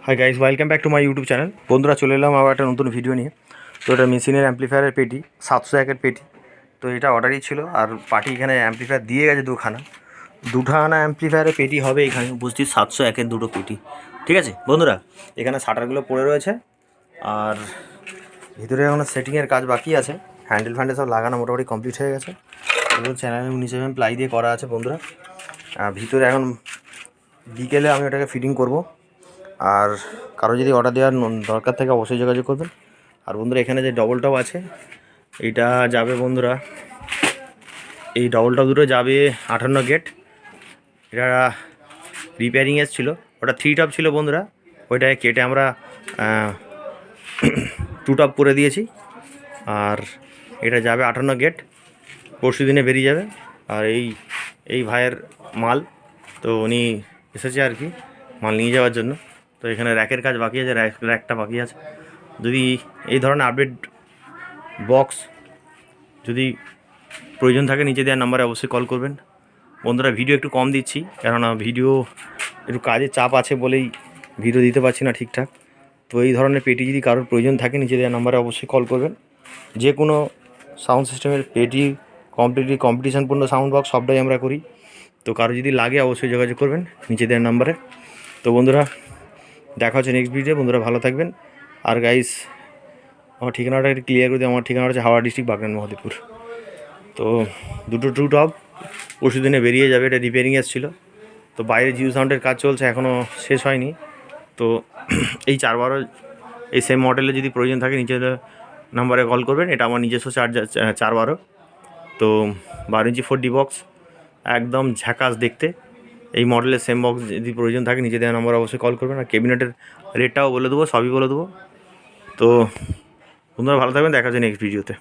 Hi guys, welcome back to my YouTube channel. বন্ধুরা, চলে এলাম আবার একটা নতুন ভিডিও নিয়ে। তো এটা মেশিনের অ্যাম্প্লিফায়ারের পেটি 701-এর পেটি। তো এটা অর্ডারই ছিল, আর পার্টি এখানে অ্যাম্প্লিফায়ার দিয়ে গেছে দুখানা অ্যাম্প্লিফায়ারের পেটি হবে এখানে উপস্থিত। 701-এর দুটো পেটি, ঠিক আছে বন্ধুরা। এখানে শাটারগুলো পড়ে রয়েছে, আর ভিতরে এখন সেটিংয়ের কাজ বাকি আছে। হ্যান্ডেল সব লাগানো মোটামুটি কমপ্লিট হয়ে গেছে। এগুলো চ্যানেলে 19mm প্লাই দিয়ে করা আছে বন্ধুরা। ভিতরে এখন বিকেলে আমি ওটাকে ফিটিং করব। আর কারো যদি অর্ডার দেওয়ার দরকার থাকে অবশ্যই যোগাযোগ করবেন। আর বন্ধুরা, এখানে যে ডবলটাও আছে, এইটা যাবে বন্ধুরা, এই ডবলটা দুটো যাবে 58 গেট। এটা রিপেয়ারিং এসেছিলো, ওটা 3 টপ ছিল বন্ধুরা। ওইটাকে কেটে আমরা 2 টপ করে দিয়েছি। আর এটা যাবে 58 গেট, পরশু দিনে বেরিয়ে যাবে। আর এই ভাইয়ের মাল, তো উনি এসেছে আর কি মাল নিয়ে যাওয়ার জন্য। তো এখানে র্যাকের কাজ বাকি আছে, র্যাকটা বাকি আছে। যদি এই ধরনের আপডেট বক্স যদি প্রয়োজন থাকে, নিচে দেওয়ার নাম্বারে অবশ্যই কল করবেন। বন্ধুরা, ভিডিও একটু কম দিচ্ছি, কেননা ভিডিও একটু কাজের চাপ আছে বলেই ভিডিও দিতে পারছি না ঠিকঠাক। তো এই ধরনের পেটি যদি কারোর প্রয়োজন থাকে, নিচে দেওয়ার নাম্বারে অবশ্যই কল করবেন। যে কোনো সাউন্ড সিস্টেমের পেটি, কমপ্লিটলি কম্পিটিশানপূর্ণ সাউন্ড বক্স সবটাই আমরা করি। তো কারো যদি লাগে অবশ্যই যোগাযোগ করবেন নিচে দেওয়ার নাম্বারে। তো বন্ধুরা, দেখা হচ্ছে নেক্সট ভিডিও। বন্ধুরা ভালো থাকবেন। আর গাইস, আমার ঠিকানাটা একটু ক্লিয়ার করে দিই। আমার ঠিকানাটা হচ্ছে হাওড়া ডিস্ট্রিক্ট, বাগনান মহাদেবপুর। তো দুটো 2 টপ পরশু দিনে বেরিয়ে যাবে। এটা রিপেয়ারিং এসেছিলো, তো বাইরে জিও সাউন্ডের কাজ চলছে, এখনও শেষ হয়নি। তো এই 4-12 এই সেম মডেলে যদি প্রয়োজন থাকে, নিচে নাম্বারে কল করবেন। এটা আমার নিজস্ব চার্জার 4-12। তো 12 ইঞ্চি 4D বক্স, একদম ঝাকাস দেখতে। এই মডেলের সেম বক্স যদি প্রয়োজন থাকে, নিচে দেওয়া নাম্বার অবশ্যই কল করবেন। আর ক্যাবিনেটের রেটটাও বলে দেবো, সবই বলে দেবো। তো বন্ধুরা ভালো থাকবেন, দেখা হচ্ছে নেক্সট ভিডিওতে।